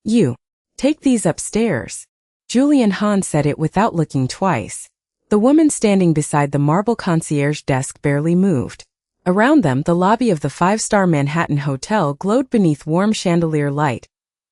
You. Take these upstairs. Julian Hahn said it without looking twice. The woman standing beside the marble concierge desk barely moved. Around them, the lobby of the five-star Manhattan hotel glowed beneath warm chandelier light,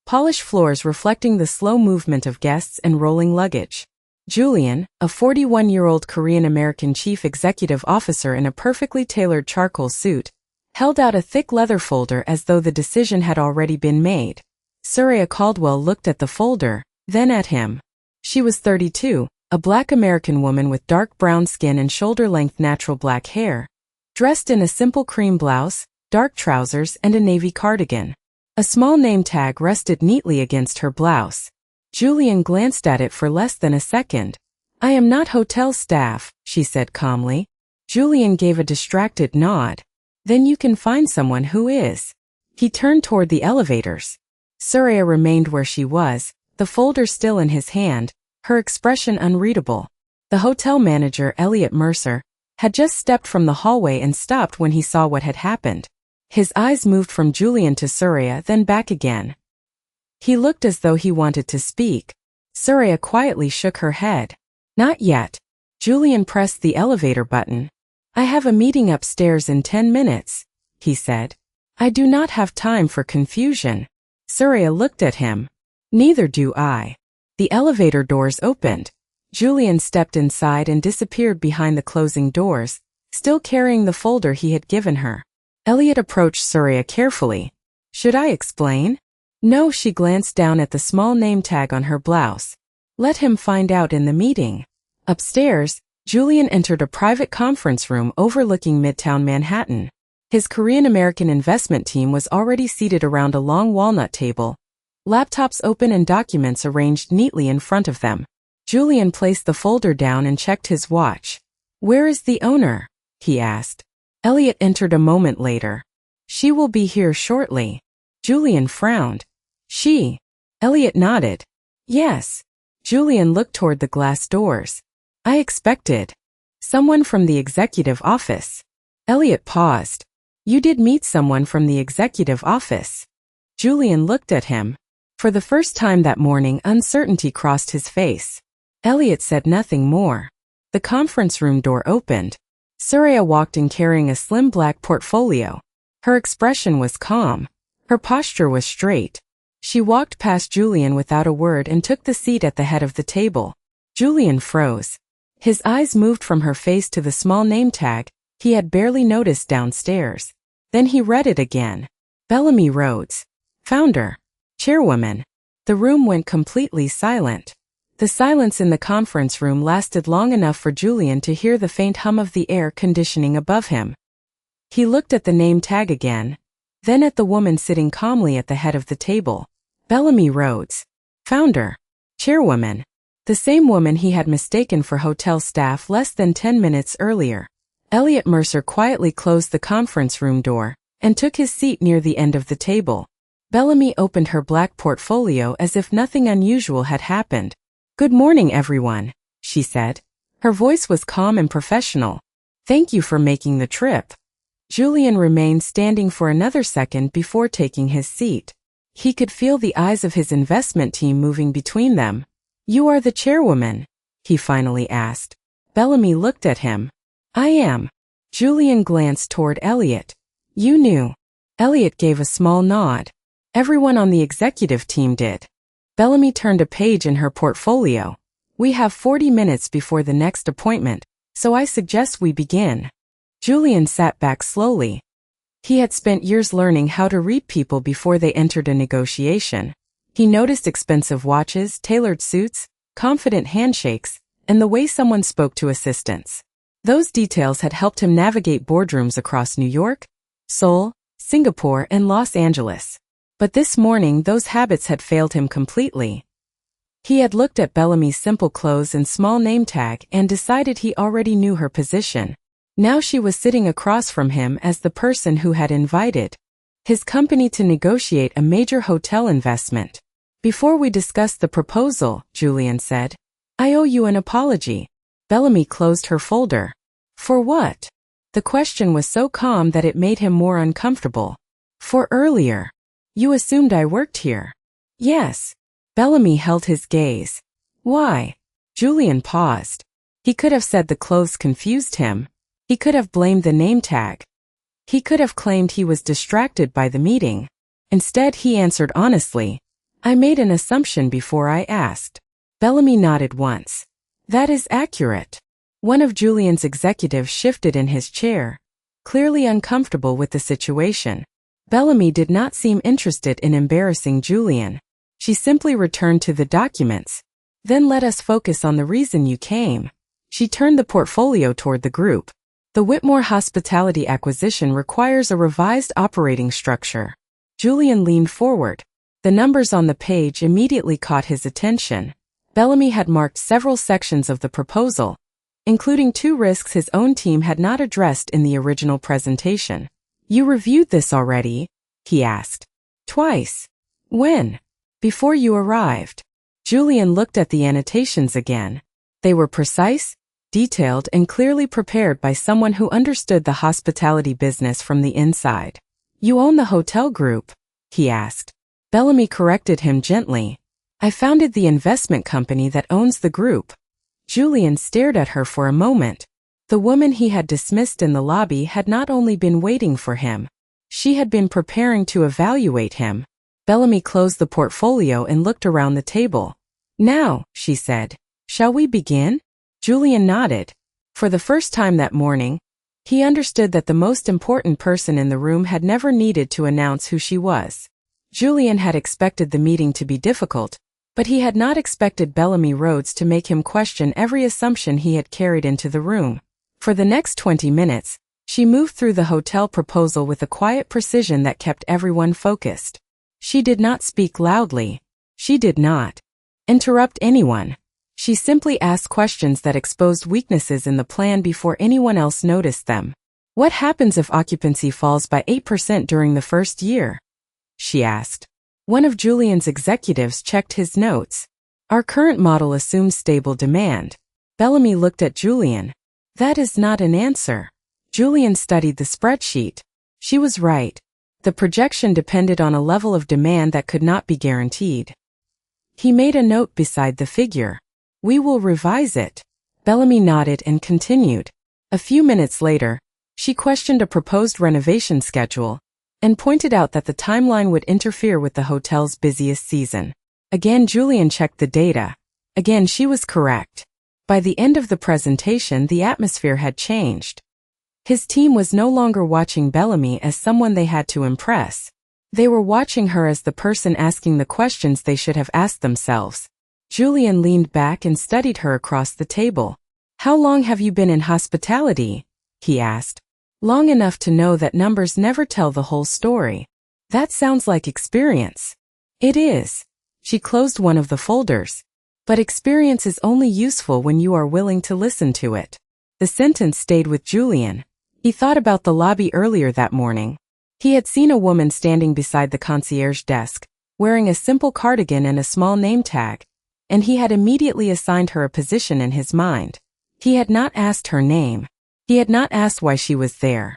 polished floors reflecting the slow movement of guests and rolling luggage. Julian, a 41-year-old Korean-American chief executive officer in a perfectly tailored charcoal suit, held out a thick leather folder as though the decision had already been made. Surya Caldwell looked at the folder, then at him. She was 32, a black American woman with dark brown skin and shoulder-length natural black hair, dressed in a simple cream blouse, dark trousers, and a navy cardigan. A small name tag rested neatly against her blouse. Julian glanced at it for less than a second. "I am not hotel staff," she said calmly. Julian gave a distracted nod. "Then you can find someone who is." He turned toward the elevators. Surya remained where she was, the folder still in his hand, her expression unreadable. The hotel manager, Elliot Mercer, had just stepped from the hallway and stopped when he saw what had happened. His eyes moved from Julian to Surya, then back again. He looked as though he wanted to speak. Surya quietly shook her head. "Not yet." Julian pressed the elevator button. "I have a meeting upstairs in 10 minutes, he said. "I do not have time for confusion." Surya looked at him. "Neither do I." The elevator doors opened. Julian stepped inside and disappeared behind the closing doors, still carrying the folder he had given her. Elliot approached Surya carefully. "Should I explain?" "No." She glanced down at the small name tag on her blouse. "Let him find out in the meeting." Upstairs, Julian entered a private conference room overlooking Midtown Manhattan. His Korean-American investment team was already seated around a long walnut table, laptops open and documents arranged neatly in front of them. Julian placed the folder down and checked his watch. "Where is the owner?" he asked. Elliot entered a moment later. "She will be here shortly." Julian frowned. "She?" Elliot nodded. "Yes." Julian looked toward the glass doors. "I expected someone from the executive office." Elliot paused. "You did meet someone from the executive office." Julian looked at him. For the first time that morning, uncertainty crossed his face. Elliot said nothing more. The conference room door opened. Surya walked in carrying a slim black portfolio. Her expression was calm. Her posture was straight. She walked past Julian without a word and took the seat at the head of the table. Julian froze. His eyes moved from her face to the small name tag he had barely noticed downstairs. Then he read it again. Bellamy Rhodes, founder, chairwoman. The room went completely silent. The silence in the conference room lasted long enough for Julian to hear the faint hum of the air conditioning above him. He looked at the name tag again, then at the woman sitting calmly at the head of the table. Bellamy Rhodes, founder, chairwoman. The same woman he had mistaken for hotel staff less than 10 minutes earlier. Elliot Mercer quietly closed the conference room door and took his seat near the end of the table. Bellamy opened her black portfolio as if nothing unusual had happened. "Good morning, everyone," she said. Her voice was calm and professional. "Thank you for making the trip." Julian remained standing for another second before taking his seat. He could feel the eyes of his investment team moving between them. "You are the chairwoman?" he finally asked. Bellamy looked at him. "I am." Julian glanced toward Elliot. "You knew." Elliot gave a small nod. "Everyone on the executive team did." Bellamy turned a page in her portfolio. "We have 40 minutes before the next appointment, so I suggest we begin." Julian sat back slowly. He had spent years learning how to read people before they entered a negotiation. He noticed expensive watches, tailored suits, confident handshakes, and the way someone spoke to assistants. Those details had helped him navigate boardrooms across New York, Seoul, Singapore, and Los Angeles. But this morning those habits had failed him completely. He had looked at Bellamy's simple clothes and small name tag and decided he already knew her position. Now she was sitting across from him as the person who had invited his company to negotiate a major hotel investment. "Before we discuss the proposal," Julian said, "I owe you an apology." Bellamy closed her folder. "For what?" The question was so calm that it made him more uncomfortable. "For earlier. You assumed I worked here." Yes. Bellamy held his gaze. Why? Julian paused. He could have said the clothes confused him. He could have blamed the name tag. He could have claimed he was distracted by the meeting. Instead, he answered honestly, I made an assumption before I asked. Bellamy nodded once. That is accurate. One of Julian's executives shifted in his chair, clearly uncomfortable with the situation. Bellamy did not seem interested in embarrassing Julian. She simply returned to the documents. Then let us focus on the reason you came. She turned the portfolio toward the group. The Whitmore Hospitality acquisition requires a revised operating structure. Julian leaned forward. The numbers on the page immediately caught his attention. Bellamy had marked several sections of the proposal, including 2 risks his own team had not addressed in the original presentation. You reviewed this already? He asked. Twice. When? Before you arrived. Julian looked at the annotations again. They were precise, detailed, and clearly prepared by someone who understood the hospitality business from the inside. You own the hotel group? He asked. Bellamy corrected him gently. I founded the investment company that owns the group. Julian stared at her for a moment. The woman he had dismissed in the lobby had not only been waiting for him. She had been preparing to evaluate him. Bellamy closed the portfolio and looked around the table. Now, she said, shall we begin? Julian nodded. For the first time that morning, he understood that the most important person in the room had never needed to announce who she was. Julian had expected the meeting to be difficult, but he had not expected Bellamy Rhodes to make him question every assumption he had carried into the room. For the next 20 minutes, she moved through the hotel proposal with a quiet precision that kept everyone focused. She did not speak loudly. She did not interrupt anyone. She simply asked questions that exposed weaknesses in the plan before anyone else noticed them. What happens if occupancy falls by 8% during the first year? She asked. One of Julian's executives checked his notes. Our current model assumes stable demand. Bellamy looked at Julian. That is not an answer. Julian studied the spreadsheet. She was right. The projection depended on a level of demand that could not be guaranteed. He made a note beside the figure. We will revise it. Bellamy nodded and continued. A few minutes later, she questioned a proposed renovation schedule and pointed out that the timeline would interfere with the hotel's busiest season. Again, Julian checked the data. Again, she was correct. By the end of the presentation, the atmosphere had changed. His team was no longer watching Bellamy as someone they had to impress. They were watching her as the person asking the questions they should have asked themselves. Julian leaned back and studied her across the table. How long have you been in hospitality? He asked. Long enough to know that numbers never tell the whole story. That sounds like experience. It is. She closed one of the folders. But experience is only useful when you are willing to listen to it. The sentence stayed with Julian. He thought about the lobby earlier that morning. He had seen a woman standing beside the concierge desk, wearing a simple cardigan and a small name tag, and he had immediately assigned her a position in his mind. He had not asked her name. He had not asked why she was there.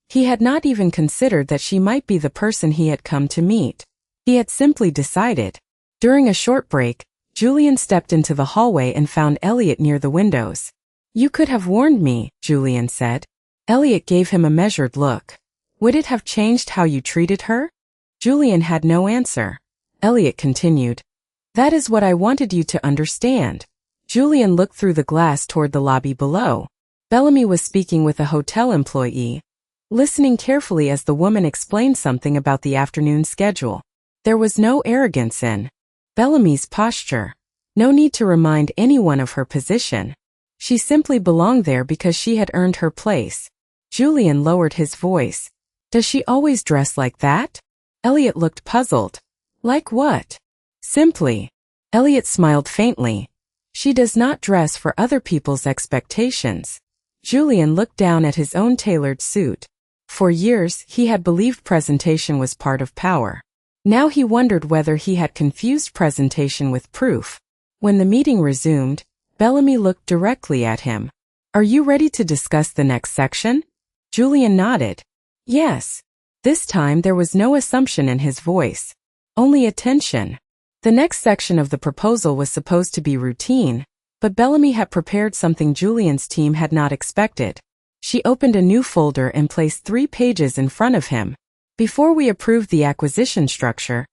He had not even considered that she might be the person he had come to meet. He had simply decided. During a short break, Julian stepped into the hallway and found Elliot near the windows. You could have warned me, Julian said. Elliot gave him a measured look. Would it have changed how you treated her? Julian had no answer. Elliot continued. That is what I wanted you to understand. Julian looked through the glass toward the lobby below. Bellamy was speaking with a hotel employee, listening carefully as the woman explained something about the afternoon schedule. There was no arrogance in Bellamy's posture. No need to remind anyone of her position. She simply belonged there because she had earned her place. Julian lowered his voice. Does she always dress like that? Elliot looked puzzled. Like what? Simply. Elliot smiled faintly. She does not dress for other people's expectations. Julian looked down at his own tailored suit. For years, he had believed presentation was part of power. Now he wondered whether he had confused presentation with proof. When the meeting resumed, Bellamy looked directly at him. Are you ready to discuss the next section? Julian nodded. Yes. This time there was no assumption in his voice. only attention. The next section of the proposal was supposed to be routine, but Bellamy had prepared something Julian's team had not expected. She opened a new folder and placed 3 pages in front of him. Before we approve the acquisition structure,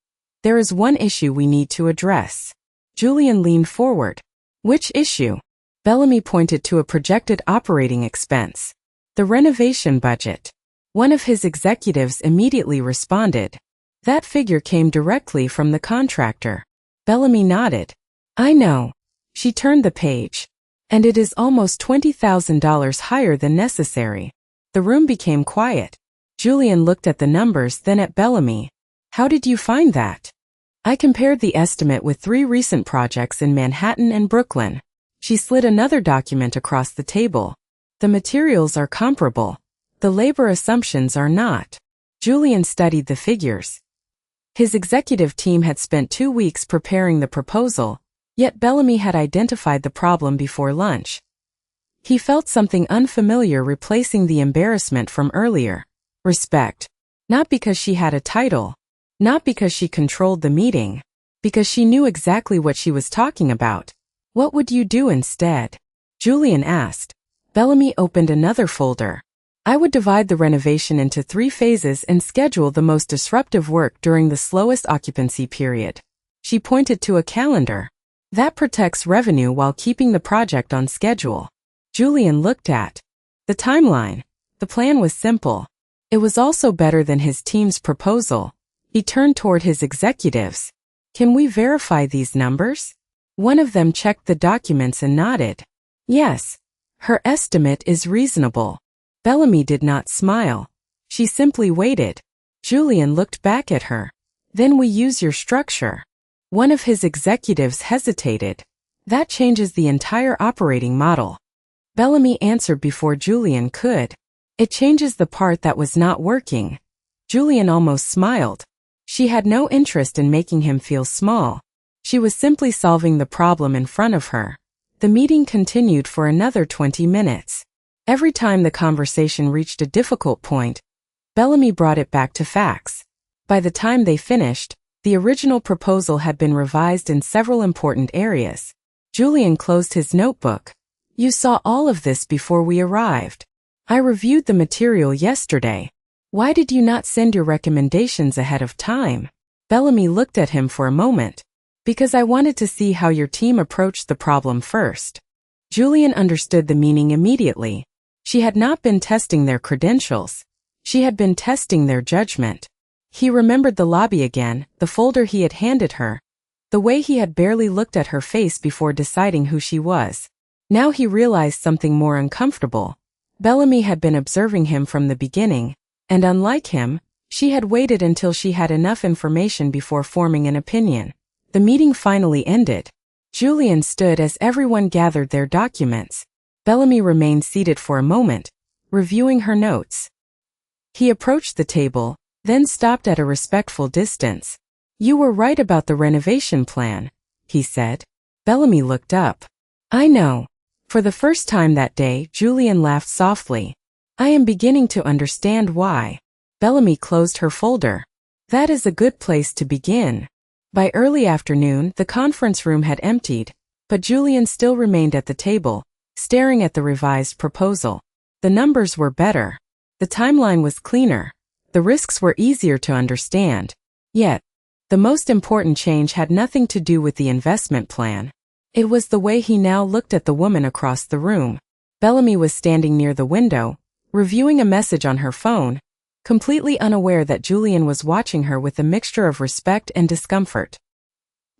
there is one issue we need to address. Julian leaned forward. Which issue? Bellamy pointed to a projected operating expense. The renovation budget. One of his executives immediately responded. That figure came directly from the contractor. Bellamy nodded. I know. She turned the page. And it is almost $20,000 higher than necessary. The room became quiet. Julian looked at the numbers, then at Bellamy. How did you find that? I compared the estimate with 3 recent projects in Manhattan and Brooklyn. She slid another document across the table. The materials are comparable. The labor assumptions are not. Julian studied the figures. His executive team had spent 2 weeks preparing the proposal, yet Bellamy had identified the problem before lunch. He felt something unfamiliar replacing the embarrassment from earlier. Respect. Not because she had a title. Not because she controlled the meeting. Because she knew exactly what she was talking about. What would you do instead? Julian asked. Bellamy opened another folder. I would divide the renovation into 3 phases and schedule the most disruptive work during the slowest occupancy period. She pointed to a calendar. That protects revenue while keeping the project on schedule. Julian looked at the timeline. The plan was simple. It was also better than his team's proposal. He turned toward his executives. Can we verify these numbers? One of them checked the documents and nodded. Yes. Her estimate is reasonable. Bellamy did not smile. She simply waited. Julian looked back at her. Then we use your structure. One of his executives hesitated. That changes the entire operating model. Bellamy answered before Julian could. It changes the part that was not working. Julian almost smiled. She had no interest in making him feel small. She was simply solving the problem in front of her. The meeting continued for another 20 minutes. Every time the conversation reached a difficult point, Bellamy brought it back to facts. By the time they finished, the original proposal had been revised in several important areas. Julian closed his notebook. You saw all of this before we arrived. I reviewed the material yesterday. Why did you not send your recommendations ahead of time? Bellamy looked at him for a moment. Because I wanted to see how your team approached the problem first. Julian understood the meaning immediately. She had not been testing their credentials. She had been testing their judgment. He remembered the lobby again, the folder he had handed her, the way he had barely looked at her face before deciding who she was. Now he realized something more uncomfortable. Bellamy had been observing him from the beginning, and unlike him, she had waited until she had enough information before forming an opinion. The meeting finally ended. Julian stood as everyone gathered their documents. Bellamy remained seated for a moment, reviewing her notes. He approached the table, then stopped at a respectful distance. You were right about the renovation plan, he said. Bellamy looked up. I know. For the first time that day, Julian laughed softly. I am beginning to understand why. Bellamy closed her folder. That is a good place to begin. By early afternoon, the conference room had emptied, but Julian still remained at the table, staring at the revised proposal. The numbers were better. The timeline was cleaner. The risks were easier to understand. Yet, the most important change had nothing to do with the investment plan. It was the way he now looked at the woman across the room. Bellamy was standing near the window, reviewing a message on her phone, completely unaware that Julian was watching her with a mixture of respect and discomfort.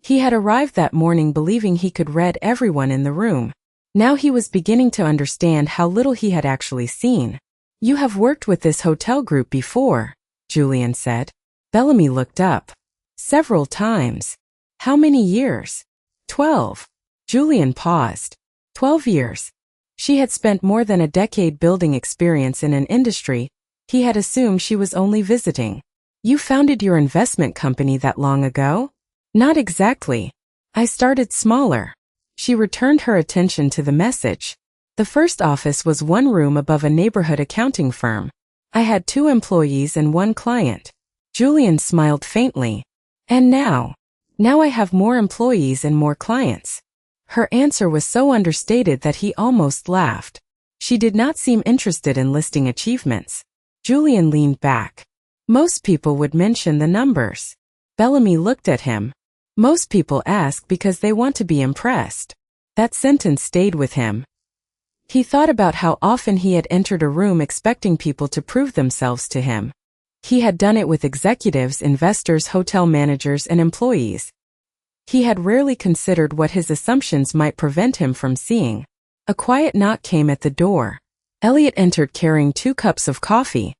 He had arrived that morning believing he could read everyone in the room. Now he was beginning to understand how little he had actually seen. You have worked with this hotel group before, Julian said. Bellamy looked up. Several times. How many years? 12. Julian paused. 12 years. She had spent more than a decade building experience in an industry he had assumed she was only visiting. You founded your investment company that long ago? Not exactly. I started smaller. She returned her attention to the message. The first office was one room above a neighborhood accounting firm. I had 2 employees and 1 client. Julian smiled faintly. And now I have more employees and more clients. Her answer was so understated that he almost laughed. She did not seem interested in listing achievements. Julian leaned back. Most people would mention the numbers. Bellamy looked at him. Most people ask because they want to be impressed. That sentence stayed with him. He thought about how often he had entered a room expecting people to prove themselves to him. He had done it with executives, investors, hotel managers, and employees. He had rarely considered what his assumptions might prevent him from seeing. A quiet knock came at the door. Elliot entered carrying 2 cups of coffee.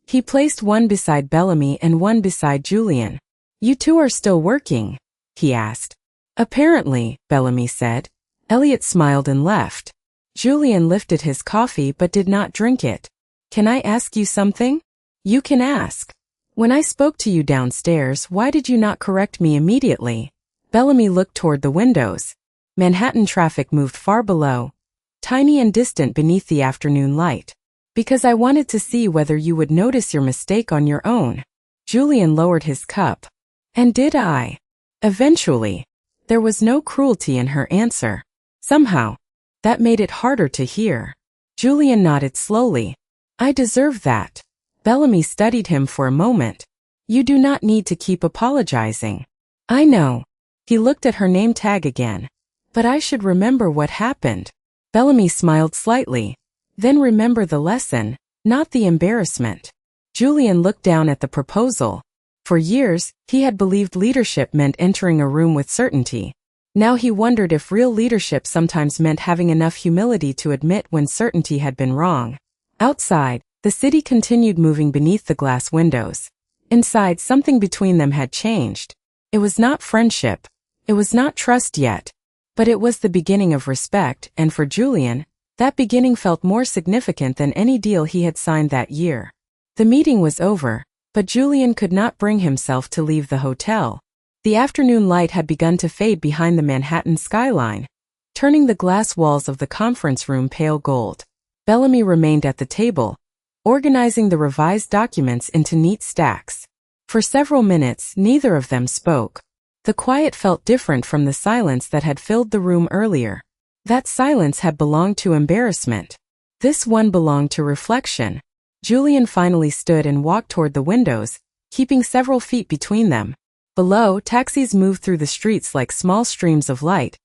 He placed one beside Bellamy and one beside Julian. "You two are still working?" he asked. "Apparently," Bellamy said. Elliot smiled and left. Julian lifted his coffee but did not drink it. "Can I ask you something?" "You can ask. When I spoke to you downstairs, why did you not correct me immediately?" Bellamy looked toward the windows. Manhattan traffic moved far below, tiny and distant beneath the afternoon light. "Because I wanted to see whether you would notice your mistake on your own." Julian lowered his cup. "And did I?" Eventually. There was no cruelty in her answer. Somehow, that made it harder to hear. Julian nodded slowly. "I deserve that." Bellamy studied him for a moment. "You do not need to keep apologizing." "I know." He looked at her name tag again. "But I should remember what happened." Bellamy smiled slightly. "Then remember the lesson, not the embarrassment." Julian looked down at the proposal. For years, he had believed leadership meant entering a room with certainty. Now he wondered if real leadership sometimes meant having enough humility to admit when certainty had been wrong. Outside, the city continued moving beneath the glass windows. Inside, something between them had changed. It was not friendship. It was not trust yet. But it was the beginning of respect, and for Julian, that beginning felt more significant than any deal he had signed that year. The meeting was over, but Julian could not bring himself to leave the hotel. The afternoon light had begun to fade behind the Manhattan skyline, turning the glass walls of the conference room pale gold. Bellamy remained at the table, organizing the revised documents into neat stacks. For several minutes, neither of them spoke. The quiet felt different from the silence that had filled the room earlier. That silence had belonged to embarrassment. This one belonged to reflection. Julian finally stood and walked toward the windows, keeping several feet between them. Below, taxis moved through the streets like small streams of light,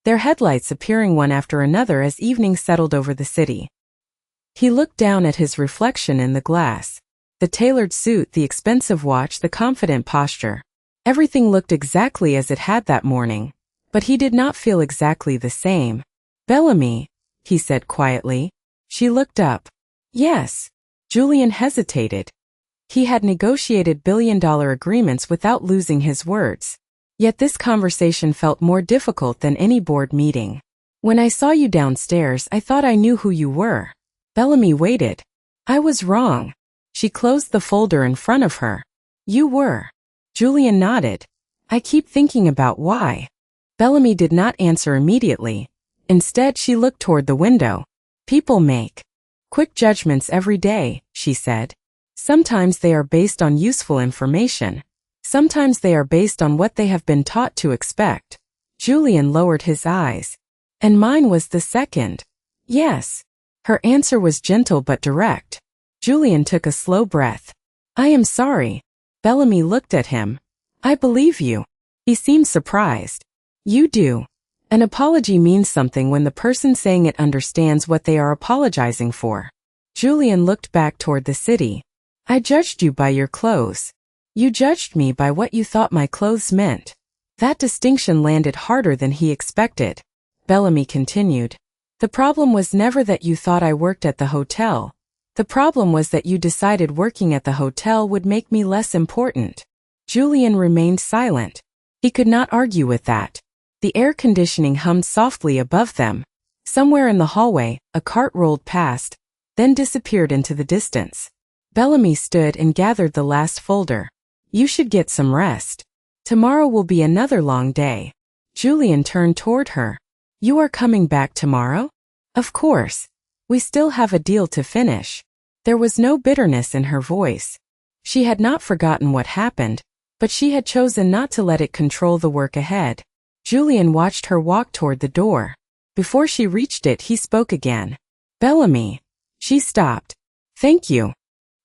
their headlights appearing one after another as evening settled over the city. He looked down at his reflection in the glass. The tailored suit, the expensive watch, the confident posture. Everything looked exactly as it had that morning, but he did not feel exactly the same. "Bellamy," he said quietly. She looked up. "Yes." Julian hesitated. He had negotiated billion-dollar agreements without losing his words. Yet this conversation felt more difficult than any board meeting. "When I saw you downstairs, I thought I knew who you were." Bellamy waited. "I was wrong." She closed the folder in front of her. "You were." Julian nodded. "I keep thinking about why." Bellamy did not answer immediately. Instead, she looked toward the window. "People make quick judgments every day," she said. "Sometimes they are based on useful information. Sometimes they are based on what they have been taught to expect." Julian lowered his eyes. "And mine was the second." "Yes." Her answer was gentle but direct. Julian took a slow breath. "I am sorry." Bellamy looked at him. "I believe you." He seemed surprised. "You do. An apology means something when the person saying it understands what they are apologizing for." Julian looked back toward the city. "I judged you by your clothes. You judged me by what you thought my clothes meant." That distinction landed harder than he expected. Bellamy continued. "The problem was never that you thought I worked at the hotel. The problem was that you decided working at the hotel would make me less important." Julian remained silent. He could not argue with that. The air conditioning hummed softly above them. Somewhere in the hallway, a cart rolled past, then disappeared into the distance. Bellamy stood and gathered the last folder. "You should get some rest. Tomorrow will be another long day." Julian turned toward her. "You are coming back tomorrow?" "Of course. We still have a deal to finish." There was no bitterness in her voice. She had not forgotten what happened, But she had chosen not to let it control the work ahead. Julian watched her walk toward the door. Before she reached it, he spoke again. "Bellamy." She stopped. "Thank you."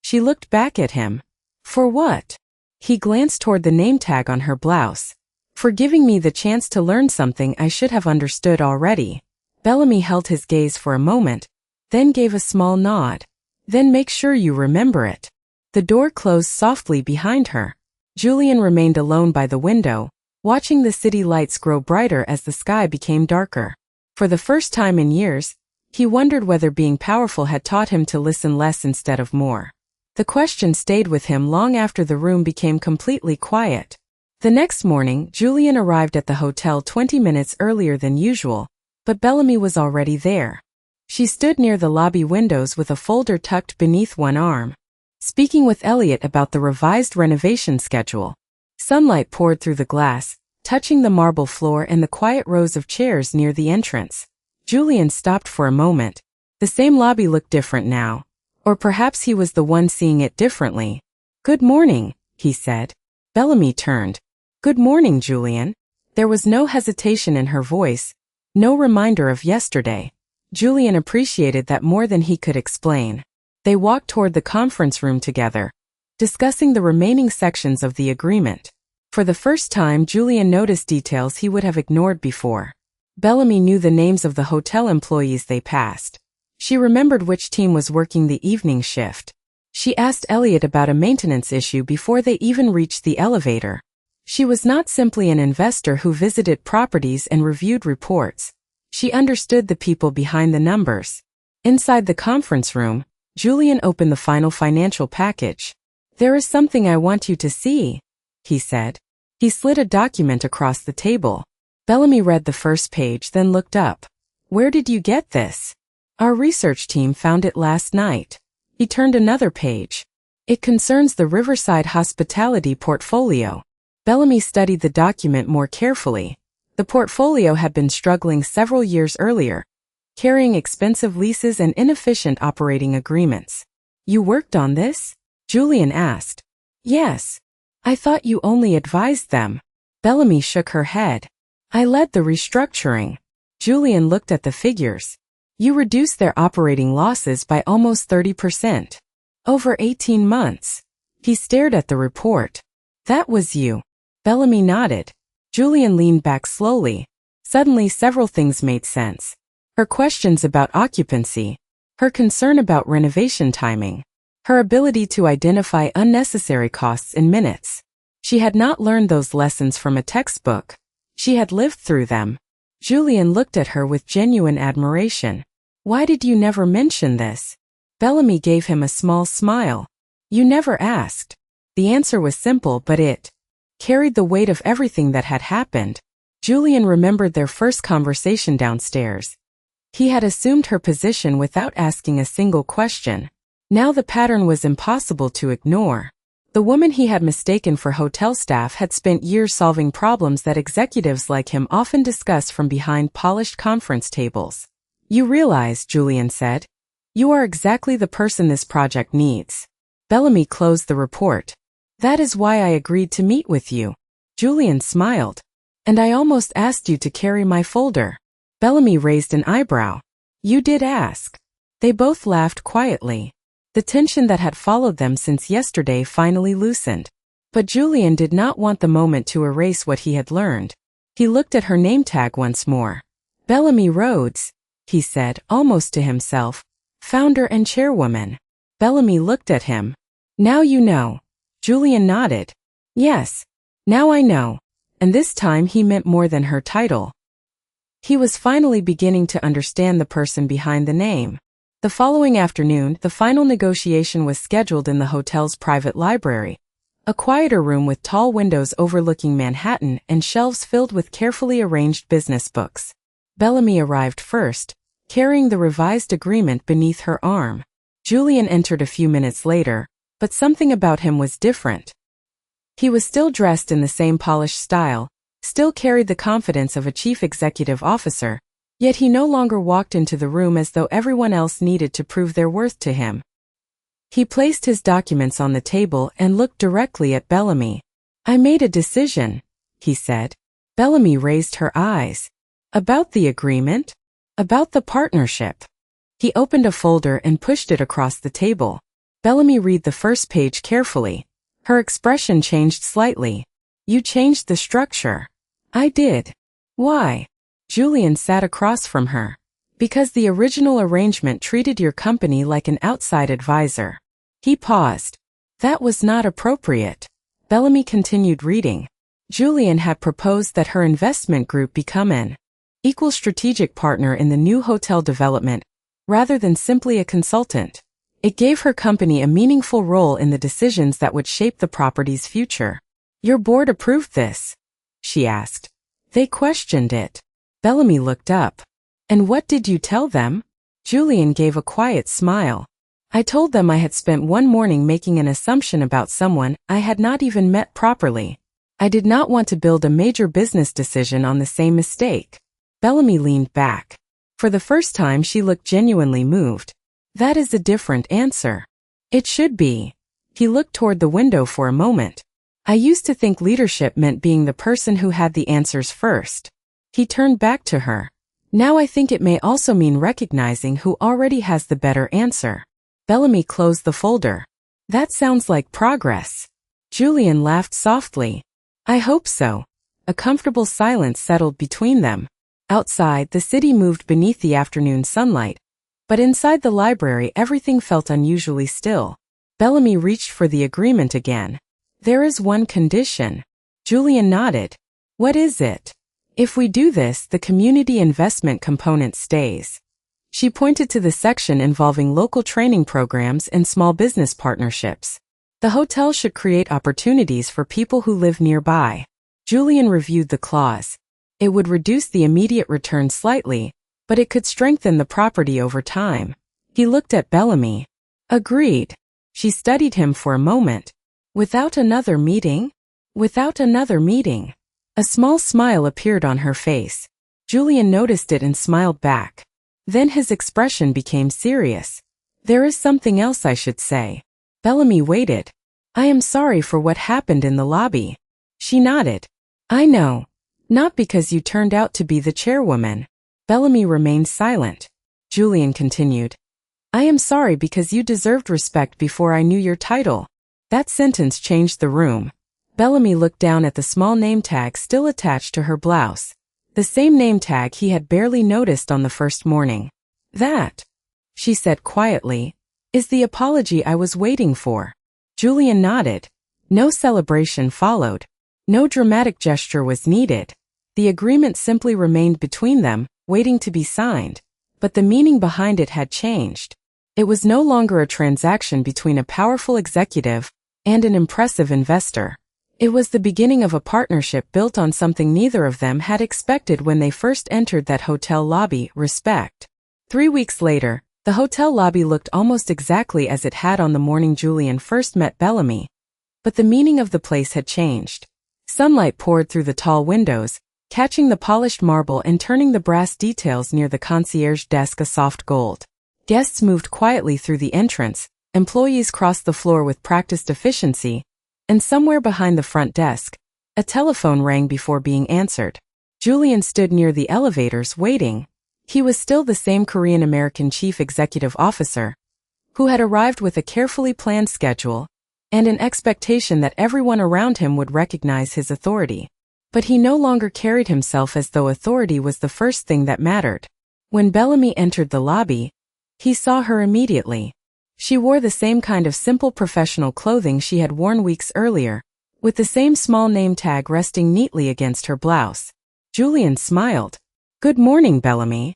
She looked back at him. "For what?" He glanced toward the name tag on her blouse. "For giving me the chance to learn something I should have understood already." Bellamy held his gaze for a moment, then gave a small nod. "Then make sure you remember it." The door closed softly behind her. Julian remained alone by the window, watching the city lights grow brighter as the sky became darker. For the first time in years, he wondered whether being powerful had taught him to listen less instead of more. The question stayed with him long after the room became completely quiet. The next morning, Julian arrived at the hotel 20 minutes earlier than usual, but Bellamy was already there. She stood near the lobby windows with a folder tucked beneath one arm, speaking with Elliot about the revised renovation schedule. Sunlight poured through the glass, touching the marble floor and the quiet rows of chairs near the entrance. Julian stopped for a moment. The same lobby looked different now. Or perhaps he was the one seeing it differently. "Good morning," he said. Bellamy turned. "Good morning, Julian." There was no hesitation in her voice, no reminder of yesterday. Julian appreciated that more than he could explain. They walked toward the conference room together, discussing the remaining sections of the agreement. For the first time, Julian noticed details he would have ignored before. Bellamy knew the names of the hotel employees they passed. She remembered which team was working the evening shift. She asked Elliot about a maintenance issue before they even reached the elevator. She was not simply an investor who visited properties and reviewed reports. She understood the people behind the numbers. Inside the conference room, Julian opened the final financial package. "There is something I want you to see," he said. He slid a document across the table. Bellamy read the first page, then looked up. "Where did you get this?" "Our research team found it last night." He turned another page. "It concerns the Riverside Hospitality portfolio." Bellamy studied the document more carefully. The portfolio had been struggling several years earlier, carrying expensive leases and inefficient operating agreements. "You worked on this?" Julian asked. "Yes. I thought you only advised them." Bellamy shook her head. "I led the restructuring." Julian looked at the figures. "You reduced their operating losses by almost 30%. Over 18 months. He stared at the report. "That was you." Bellamy nodded. Julian leaned back slowly. Suddenly several things made sense. Her questions about occupancy, her concern about renovation timing, her ability to identify unnecessary costs in minutes. She had not learned those lessons from a textbook. She had lived through them. Julian looked at her with genuine admiration. "Why did you never mention this?" Bellamy gave him a small smile. "You never asked." The answer was simple, but it carried the weight of everything that had happened. Julian remembered their first conversation downstairs. He had assumed her position without asking a single question. Now the pattern was impossible to ignore. The woman he had mistaken for hotel staff had spent years solving problems that executives like him often discuss from behind polished conference tables. "You realize," Julian said, "you are exactly the person this project needs." Bellamy closed the report. "That is why I agreed to meet with you." Julian smiled. "And I almost asked you to carry my folder." Bellamy raised an eyebrow. "You did ask." They both laughed quietly. The tension that had followed them since yesterday finally loosened. But Julian did not want the moment to erase what he had learned. He looked at her name tag once more. "Bellamy Rhodes," he said, almost to himself. "Founder and chairwoman." Bellamy looked at him. "Now you know." Julian nodded. "Yes. Now I know." And this time he meant more than her title. He was finally beginning to understand the person behind the name. The following afternoon, the final negotiation was scheduled in the hotel's private library, a quieter room with tall windows overlooking Manhattan and shelves filled with carefully arranged business books. Bellamy arrived first, carrying the revised agreement beneath her arm. Julian entered a few minutes later, but something about him was different. He was still dressed in the same polished style, still carried the confidence of a chief executive officer, yet he no longer walked into the room as though everyone else needed to prove their worth to him. He placed his documents on the table and looked directly at Bellamy. I made a decision, he said. Bellamy raised her eyes. About the agreement? About the partnership? He opened a folder and pushed it across the table. Bellamy read the first page carefully. Her expression changed slightly. You changed the structure. I did. Why? Julian sat across from her. Because the original arrangement treated your company like an outside advisor. He paused. That was not appropriate. Bellamy continued reading. Julian had proposed that her investment group become an equal strategic partner in the new hotel development, rather than simply a consultant. It gave her company a meaningful role in the decisions that would shape the property's future. Your board approved this? She asked. They questioned it. Bellamy looked up. And what did you tell them? Julian gave a quiet smile. I told them I had spent one morning making an assumption about someone I had not even met properly. I did not want to build a major business decision on the same mistake. Bellamy leaned back. For the first time she looked genuinely moved. That is a different answer. It should be. He looked toward the window for a moment. I used to think leadership meant being the person who had the answers first. He turned back to her. Now I think it may also mean recognizing who already has the better answer. Bellamy closed the folder. That sounds like progress. Julian laughed softly. I hope so. A comfortable silence settled between them. Outside, the city moved beneath the afternoon sunlight. But inside the library everything felt unusually still. Bellamy reached for the agreement again. There is one condition. Julian nodded. What is it? If we do this, the community investment component stays. She pointed to the section involving local training programs and small business partnerships. The hotel should create opportunities for people who live nearby. Julian reviewed the clause. It would reduce the immediate return slightly, but it could strengthen the property over time. He looked at Bellamy. Agreed. She studied him for a moment. Without another meeting? Without another meeting. A small smile appeared on her face. Julian noticed it and smiled back. Then his expression became serious. There is something else I should say. Bellamy waited. I am sorry for what happened in the lobby. She nodded. I know. Not because you turned out to be the chairwoman. Bellamy remained silent. Julian continued. I am sorry because you deserved respect before I knew your title. That sentence changed the room. Bellamy looked down at the small name tag still attached to her blouse. The same name tag he had barely noticed on the first morning. That, she said quietly, is the apology I was waiting for. Julian nodded. No celebration followed. No dramatic gesture was needed. The agreement simply remained between them, waiting to be signed. But the meaning behind it had changed. It was no longer a transaction between a powerful executive and an impressive investor. It was the beginning of a partnership built on something neither of them had expected when they first entered that hotel lobby, respect. 3 weeks later, the hotel lobby looked almost exactly as it had on the morning Julian first met Bellamy. But the meaning of the place had changed. Sunlight poured through the tall windows, catching the polished marble and turning the brass details near the concierge desk a soft gold. Guests moved quietly through the entrance, employees crossed the floor with practiced efficiency, and somewhere behind the front desk, a telephone rang before being answered. Julian stood near the elevators waiting. He was still the same Korean-American chief executive officer, who had arrived with a carefully planned schedule and an expectation that everyone around him would recognize his authority. But he no longer carried himself as though authority was the first thing that mattered. When Bellamy entered the lobby, he saw her immediately. She wore the same kind of simple professional clothing she had worn weeks earlier, with the same small name tag resting neatly against her blouse. Julian smiled. Good morning, Bellamy.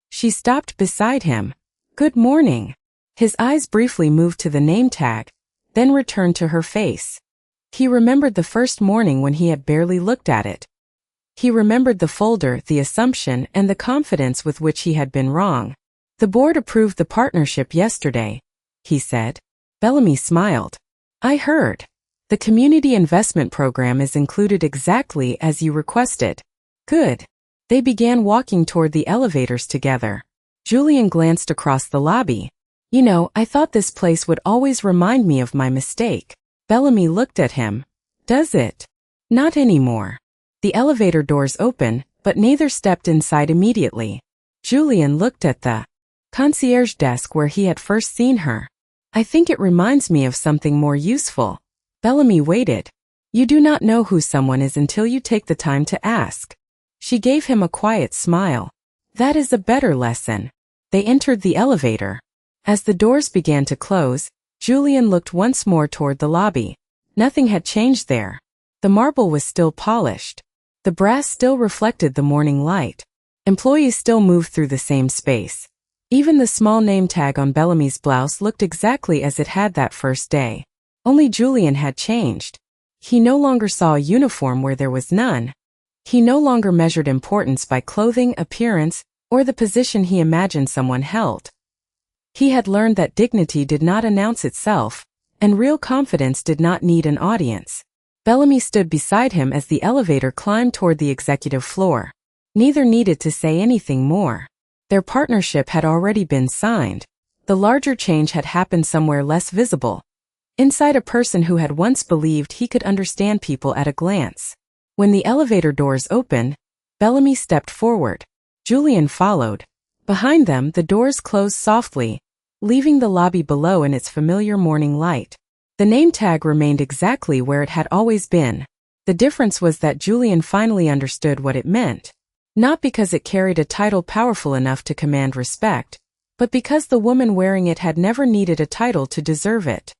She stopped beside him. Good morning. His eyes briefly moved to the name tag, then returned to her face. He remembered the first morning when he had barely looked at it. He remembered the folder, the assumption, and the confidence with which he had been wrong. The board approved the partnership yesterday, he said. Bellamy smiled. I heard. The community investment program is included exactly as you requested. Good. They began walking toward the elevators together. Julian glanced across the lobby. You know, I thought this place would always remind me of my mistake. Bellamy looked at him. Does it? Not anymore. The elevator doors open, but neither stepped inside immediately. Julian looked at the concierge desk where he had first seen her. I think it reminds me of something more useful. Bellamy waited. You do not know who someone is until you take the time to ask. She gave him a quiet smile. That is a better lesson. They entered the elevator. As the doors began to close, Julian looked once more toward the lobby. Nothing had changed there. The marble was still polished. The brass still reflected the morning light. Employees still moved through the same space. Even the small name tag on Bellamy's blouse looked exactly as it had that first day. Only Julian had changed. He no longer saw a uniform where there was none. He no longer measured importance by clothing, appearance, or the position he imagined someone held. He had learned that dignity did not announce itself, and real confidence did not need an audience. Bellamy stood beside him as the elevator climbed toward the executive floor. Neither needed to say anything more. Their partnership had already been signed. The larger change had happened somewhere less visible, inside a person who had once believed he could understand people at a glance. When the elevator doors opened, Bellamy stepped forward. Julian followed. Behind them, the doors closed softly, leaving the lobby below in its familiar morning light. The name tag remained exactly where it had always been. The difference was that Julian finally understood what it meant. Not because it carried a title powerful enough to command respect, but because the woman wearing it had never needed a title to deserve it.